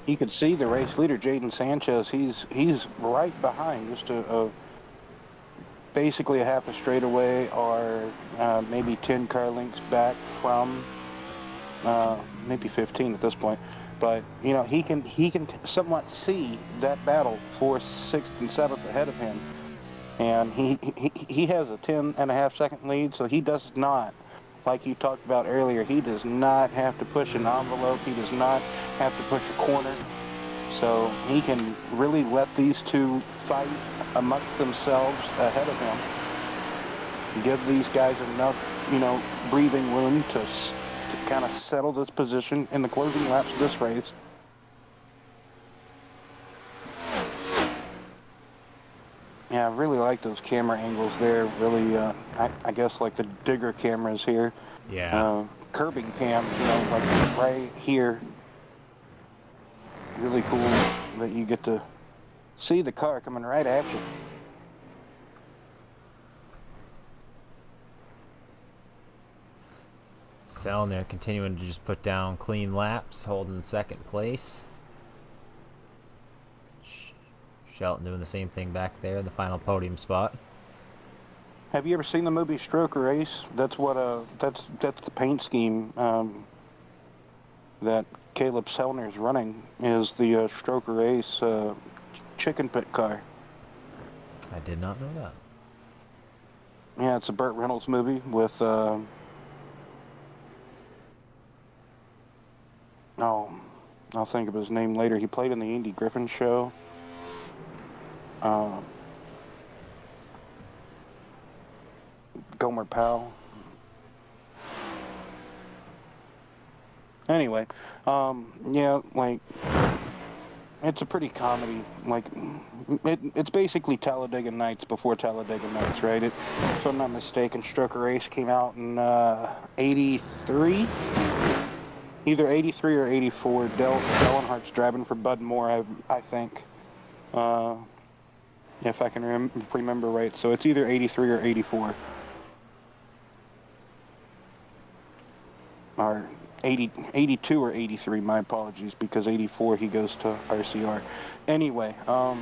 You could see the race leader, Jaden Sanchez. He's right behind, just basically a half a straightaway, or maybe 10 car lengths back from maybe 15 at this point. But he can somewhat see that battle for 6th and 7th ahead of him, and he has a 10.5 second lead. So he does not, like you talked about earlier, he does not have to push an envelope. He does not have to push a corner. So he can really let these two fight amongst themselves ahead of him. Give these guys enough, breathing room to kind of settle this position in the closing laps of this race. Yeah, I really like those camera angles there. Really, I guess like the digger cameras here. Yeah. Curbing cams, like right here. Really cool that you get to see the car coming right at you. Selner continuing to just put down clean laps, holding second place. Shelton doing the same thing back there in the final podium spot. Have you ever seen the movie Stroker Race? That's what that's the paint scheme that Caleb Selner is running, is the Stroker Race chicken pit car. I did not know that. Yeah, it's a Burt Reynolds movie with Oh, I'll think of his name later. He played in the Andy Griffin Show. Um, Gomer Pyle. Anyway, yeah, like, it's a pretty comedy. Like, it's basically Talladega Nights before Talladega Nights, right? If I'm not mistaken, Stroker Race came out in 83? Either 83 or 84. Dale Earnhardt's driving for Bud Moore, I think. Uh, if I can remember right. So it's either 83 or 84. Or 82 or 83, my apologies, because 84 he goes to RCR. Anyway, You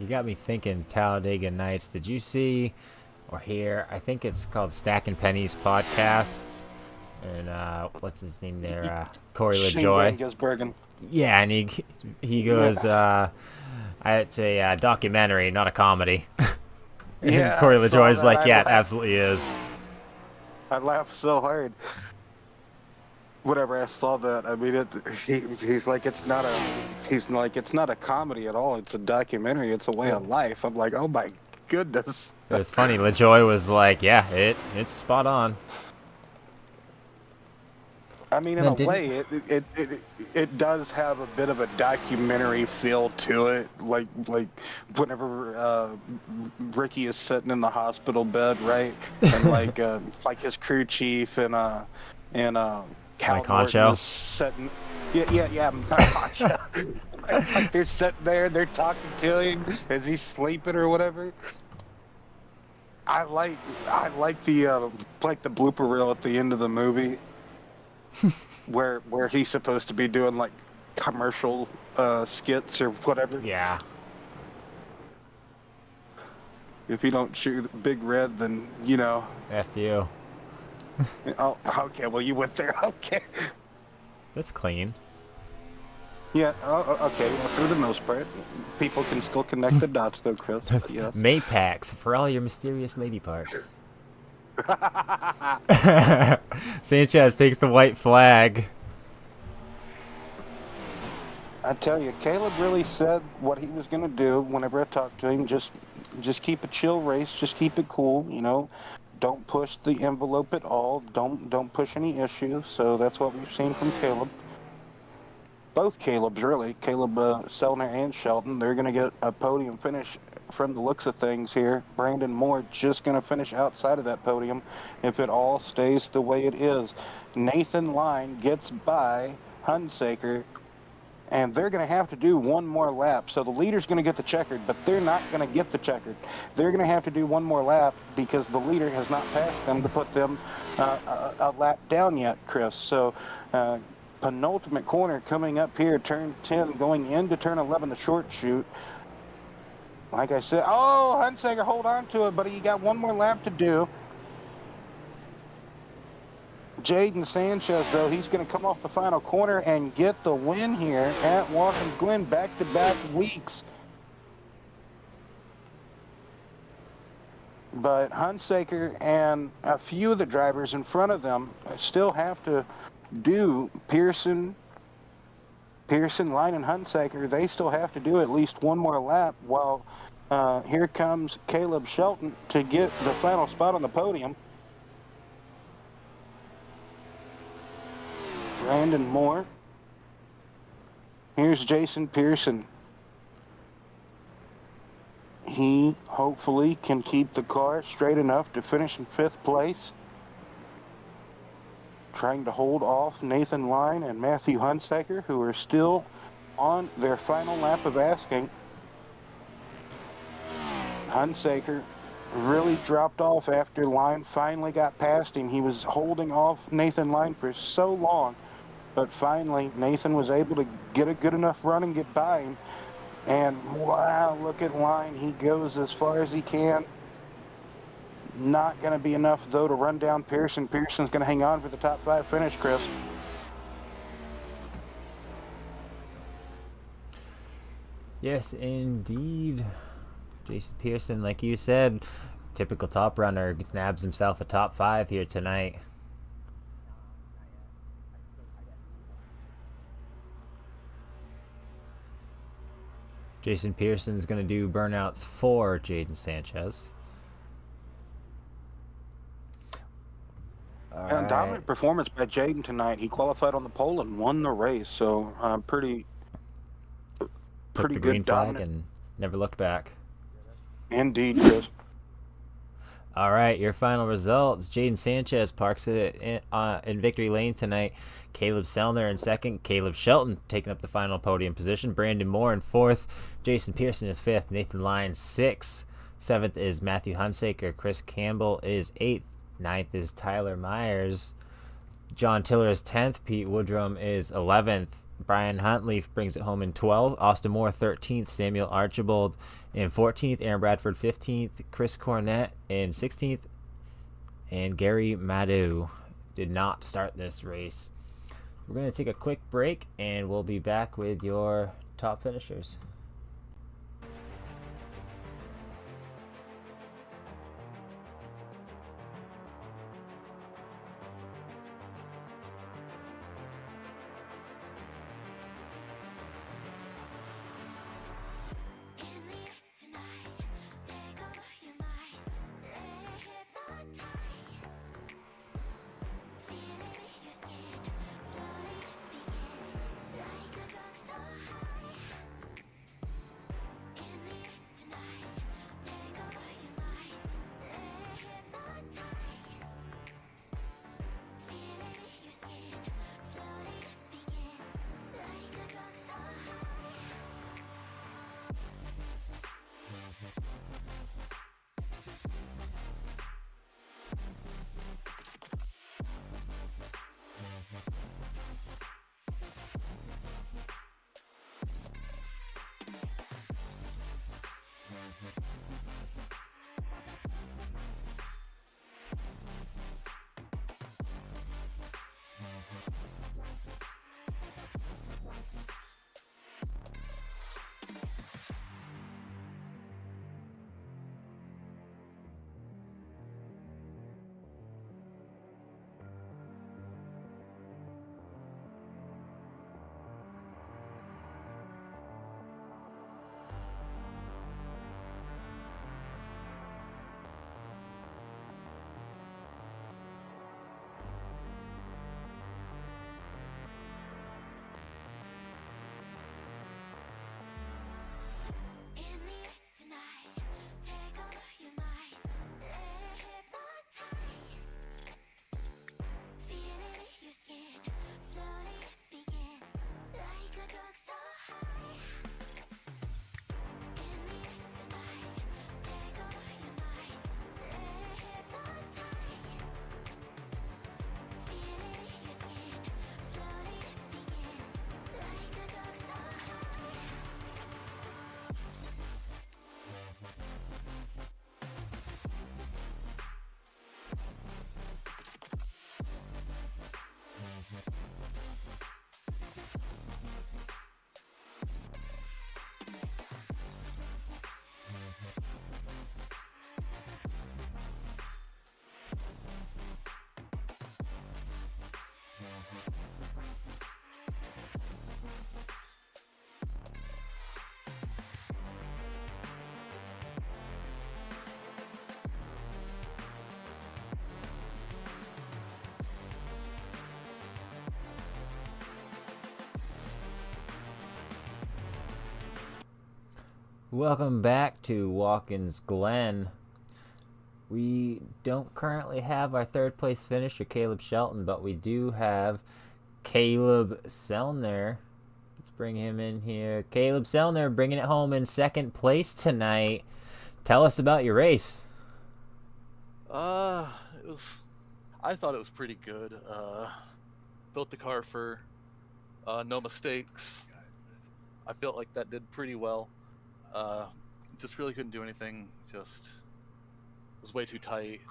got me thinking Talladega Nights. Did you see or hear? I think it's called Stacking Pennies podcast. And what's his name there? Corey Shane Van LaJoy. Gisbergen. Yeah, and he goes. Yeah. It's a documentary, not a comedy. And Yeah, I Corey saw LaJoy's that. like, yeah, it absolutely is. I laughed so hard. Whenever I saw that, I mean, he's like, it's not a comedy at all. It's a documentary. It's a way of life. I'm like, oh my goodness. It's funny. LaJoy was like, yeah, it's spot on. I mean, in a way, it does have a bit of a documentary feel to it. Like whenever Ricky is sitting in the hospital bed, right, and like his crew chief and Cal Mike Norton Honcho. is sitting. Yeah, Mike Honcho. Like they're sitting there, they're talking to him. Is he sleeping or whatever? I like the blooper reel at the end of the movie. where he's supposed to be doing like commercial skits or whatever. Yeah. If you don't shoot Big Red, then you know. F you. Oh, okay. Well, you went there. Okay. That's clean. Yeah. Okay. Well, for the most part, people can still connect the dots, though, Chris. That's Yes. Maypax for all your mysterious lady parts. Sanchez takes the white flag. I tell you, Caleb really said what he was going to do whenever I talked to him. Just keep a chill race. Just keep it cool. You know, don't push the envelope at all. Don't push any issues. So that's what we've seen from Caleb. Both Calebs, really. Caleb Sellner and Shelton. They're going to get a podium finish from the looks of things here. Brandon Moore just going to finish outside of that podium if it all stays the way it is. Nathan Line gets by Hunsaker, and they're going to have to do one more lap. So the leader's going to get the checkered, but they're not going to get the checkered. They're going to have to do one more lap because the leader has not passed them to put them a lap down yet, Chris. So penultimate corner coming up here, turn 10 going into turn 11, the short chute. Like I said, oh, Hunsaker, hold on to it, buddy. You got one more lap to do. Jaden Sanchez, though, he's going to come off the final corner and get the win here at Watkins Glen, back-to-back weeks. But Hunsaker and a few of the drivers in front of them still have to do Pearson, Line, and Hunsaker. They still have to do at least one more lap while here comes Caleb Shelton to get the final spot on the podium. Brandon Moore. Here's Jason Pearson. He hopefully can keep the car straight enough to finish in 5th place. Trying to hold off Nathan Line and Matthew Hunsaker, who are still on their final lap of asking. Hunsaker really dropped off after Line finally got past him. He was holding off Nathan Line for so long, but finally Nathan was able to get a good enough run and get by him. And wow, look at Line. He goes as far as he can. Not going to be enough, though, to run down Pearson. Pearson's going to hang on for the top 5 finish, Chris. Yes, indeed. Jason Pearson, like you said, typical top runner, nabs himself a top 5 here tonight. Jason Pearson's going to do burnouts for Jaden Sanchez. And dominant performance by Jaden tonight. He qualified on the pole and won the race, so pretty Took the good green flag dominant. and never looked back. Indeed, Chris. All right, your final results. Jaden Sanchez parks it in victory lane tonight. Caleb Sellner in second. Caleb Shelton taking up the final podium position. Brandon Moore in fourth. Jason Pearson is fifth. Nathan Lyons sixth. Seventh is Matthew Hunsaker. Chris Campbell is eighth. Ninth is Tyler Myers. John Tiller is 10th. Pete Woodrum is 11th. Brian Huntley brings it home in 12th. Austin Moore 13th. Samuel Archibald in 14th. Aaron Bradford 15th. Chris Cornett in 16th. And Gary Madu did not start this race. We're going to take a quick break, and we'll be back with your top finishers. Welcome back to Watkins Glen. We don't currently have our third place finisher, Caleb Shelton, but we do have Caleb Sellner. Let's bring him in here. Caleb Sellner bringing it home in second place tonight. Tell us about your race. I thought it was pretty good. Built the car for no mistakes. I felt like that did pretty well. Just really couldn't do anything. Just was way too tight.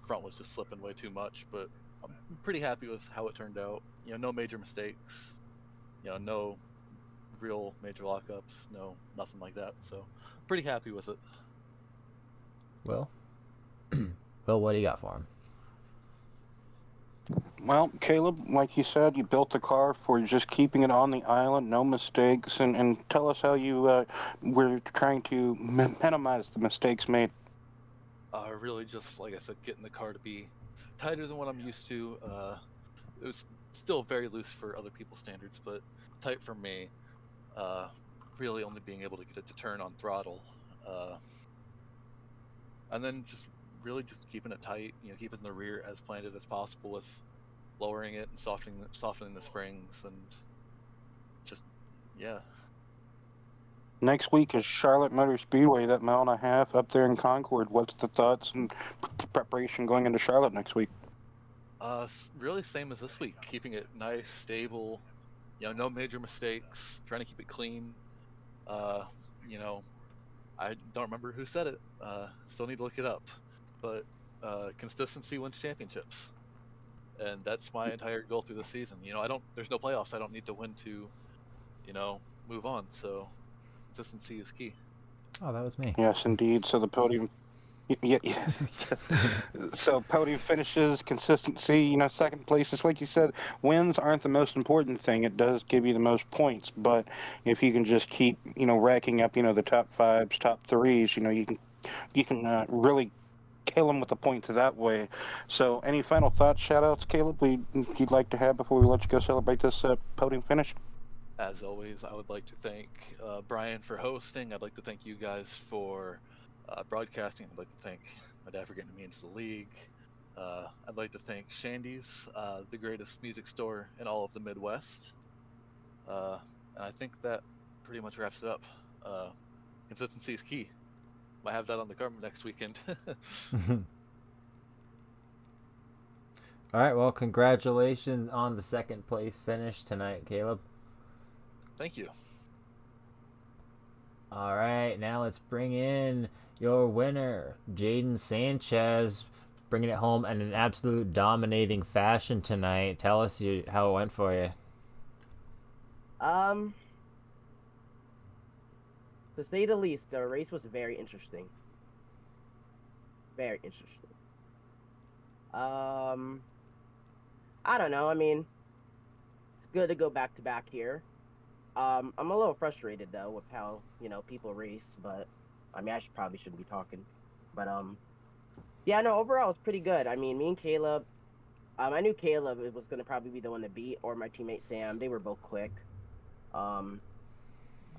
Front was just slipping way too much, but I'm pretty happy with how it turned out. You know, no major mistakes. You know, no real major lockups. No, nothing like that. So, pretty happy with it. Well, what do you got for him? Well, Caleb, like you said, you built the car for just keeping it on the island, no mistakes, and tell us how you were trying to minimize the mistakes made. Really just like I said, getting the car to be tighter than what I'm used to. It was still very loose for other people's standards, but tight for me. Uh, really only being able to get it to turn on throttle. Uh, and then just really just keeping it tight, keeping the rear as planted as possible with lowering it and softening the springs and just yeah. Next week is Charlotte Motor Speedway, that mile and a half up there in Concord. What's the thoughts and preparation going into Charlotte next week? Really same as this week, keeping it nice, stable, no major mistakes, trying to keep it clean. Uh, you know, I don't remember who said it. Still need to look it up, but consistency wins championships, and that's my entire goal through the season. I don't. There's no playoffs. I don't need to win to, move on. So consistency is key. Oh, that was me. Yes, indeed. So the podium. Yeah, yeah. So podium finishes, consistency. Second place. Just like you said, wins aren't the most important thing. It does give you the most points, but if you can just keep, racking up, the top fives, top threes, you can really kill them with the points that way. So, any final thoughts, shout outs, Caleb, you'd like to have before we let you go celebrate this podium finish? As always, I would like to thank Brian for hosting. I'd like to thank you guys for broadcasting. I'd like to thank my dad for getting me into the league. I'd like to thank Shandy's, the greatest music store in all of the Midwest. Uh, and I think that pretty much wraps it up. Uh, Consistency is key. Might have that on the card next weekend. All right, well, congratulations on the second place finish tonight, Caleb. Thank you. All right, now let's bring in your winner, Jaden Sanchez, bringing it home in an absolute dominating fashion tonight. Tell us how it went for you. Um, to say the least, the race was very interesting. Very interesting. Um, I don't know. I mean, it's good to go back to back here. I'm a little frustrated though with how people race, but I mean, probably shouldn't be talking. But yeah, no. Overall, it's pretty good. I mean, me and Caleb. I knew Caleb was gonna probably be the one to beat, or my teammate Sam. They were both quick. Um,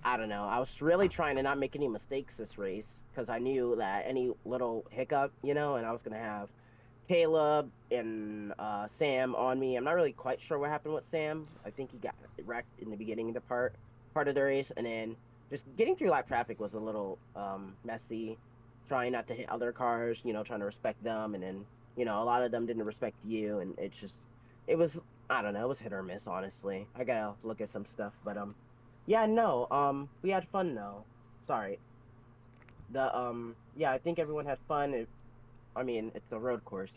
I don't know. I was really trying to not make any mistakes this race because I knew that any little hiccup, and I was gonna have Caleb and Sam on me. I'm not really quite sure what happened with Sam. I think he got wrecked in the beginning of the part of the race, and then just getting through lap traffic was a little messy. Trying not to hit other cars, trying to respect them, and then a lot of them didn't respect you, and it was I don't know, it was hit or miss. Honestly, I gotta look at some stuff, but yeah, no, we had fun though. Sorry, yeah, I think everyone had fun. I mean, it's a road course,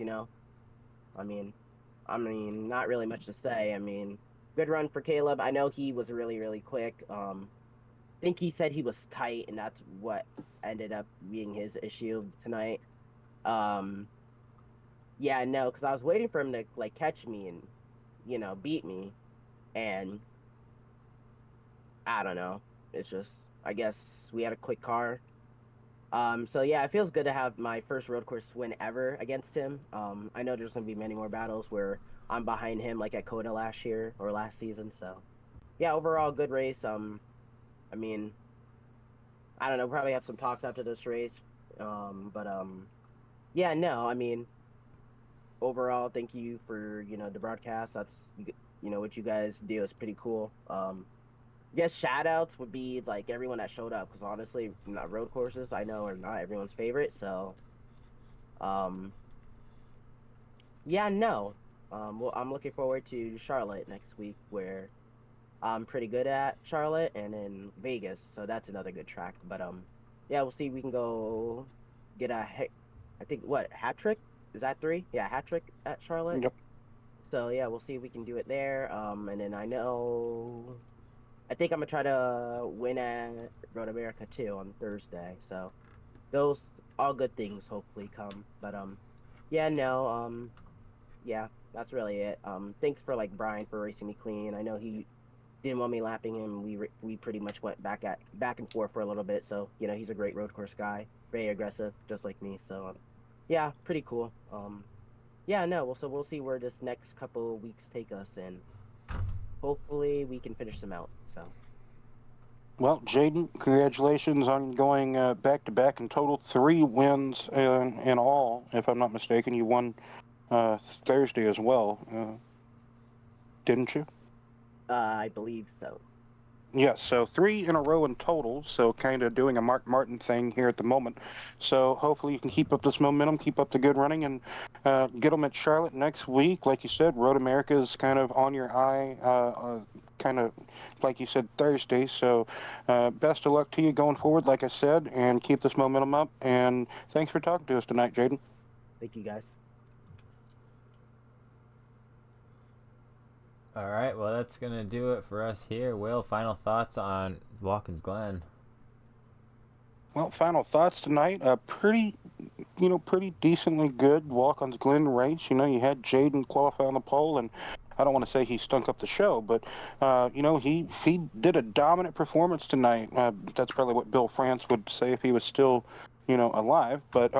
I mean, not really much to say. I mean, good run for Caleb. I know he was really, really quick. I think he said he was tight, and that's what ended up being his issue tonight. Um, yeah, no, because I was waiting for him to like catch me and beat me, and I don't know. It's just I guess we had a quick car. So yeah, it feels good to have my first road course win ever against him. I know there's gonna be many more battles where I'm behind him, like at Coda last year or last season. So yeah, overall good race. I mean, I don't know, probably have some talks after this race. But yeah, no, I mean, overall, thank you for the broadcast. That's what you guys do is pretty cool. I guess shout outs would be like everyone that showed up because honestly, not road courses I know are not everyone's favorite. So, um, yeah, no. Well, I'm looking forward to Charlotte next week where I'm pretty good at Charlotte and in Vegas. So that's another good track. But, yeah, we'll see if we can go get I think what, hat trick? Is that 3? Yeah, hat trick at Charlotte. Yep. So, yeah, we'll see if we can do it there. And then I think I'm gonna try to win at Road America too on Thursday. So those all good things hopefully come. But yeah, no, yeah. That's really it. Thanks for like Brian for racing me clean. I know he didn't want me lapping him. We pretty much went back and forth for a little bit. So he's a great road course guy, very aggressive, just like me. So yeah, pretty cool. Yeah, no. Well, so we'll see where this next couple of weeks take us, and hopefully we can finish them out. So Well, Jaden, congratulations on going back to back in total 3 wins in all, if I'm not mistaken. You won Thursday as well, didn't you? I believe so. Yes, so 3 in a row in total. So kind of doing a Mark Martin thing here at the moment. So hopefully you can keep up this momentum, keep up the good running, and get them at Charlotte next week. Like you said, Road America is kind of on your eye, kind of like you said Thursday. So best of luck to you going forward, like I said, and keep this momentum up. And thanks for talking to us tonight, Jaden. Thank you guys. All right, well, that's going to do it for us here. Will, final thoughts on Watkins Glen? Well, final thoughts tonight. Pretty decently good Watkins Glen race. You had Jaden qualify on the pole, and I don't want to say he stunk up the show, but he did a dominant performance tonight. That's probably what Bill France would say if he was still, alive. But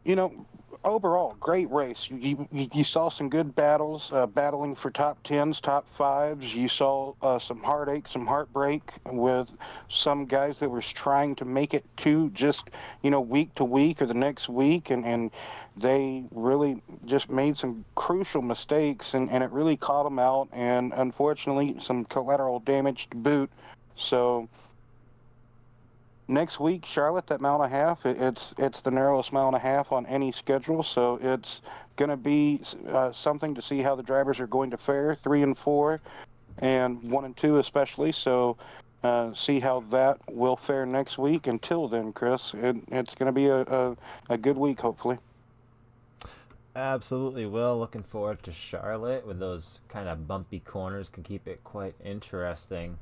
you know, overall, great race. You saw some good battles, battling for top tens, top fives. You saw some heartache, some heartbreak with some guys that were trying to make it to just, week to week or the next week, and they really just made some crucial mistakes, and it really caught them out, and unfortunately, some collateral damage to boot. So next week, Charlotte, that mile and a half, it's the narrowest mile and a half on any schedule, so it's going to be something to see how the drivers are going to fare, 3 and 4, and 1 and 2 especially. So see how that will fare next week. Until then, Chris, it's going to be a good week, hopefully. Absolutely, Will. Looking forward to Charlotte with those kind of bumpy corners can keep it quite interesting.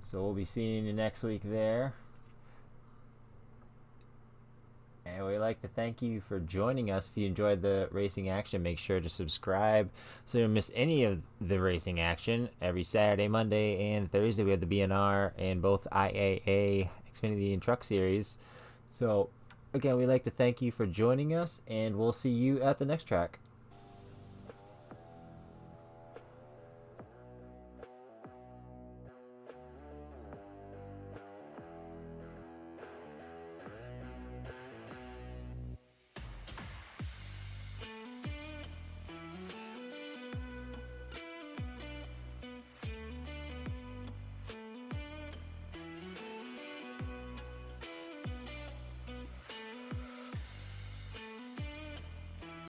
So we'll be seeing you next week there. And we'd like to thank you for joining us. If you enjoyed the racing action, make sure to subscribe so you don't miss any of the racing action. Every Saturday, Monday, and Thursday, we have the BNR and both IAA, Xfinity, and Truck Series. So, again, we'd like to thank you for joining us, and we'll see you at the next track.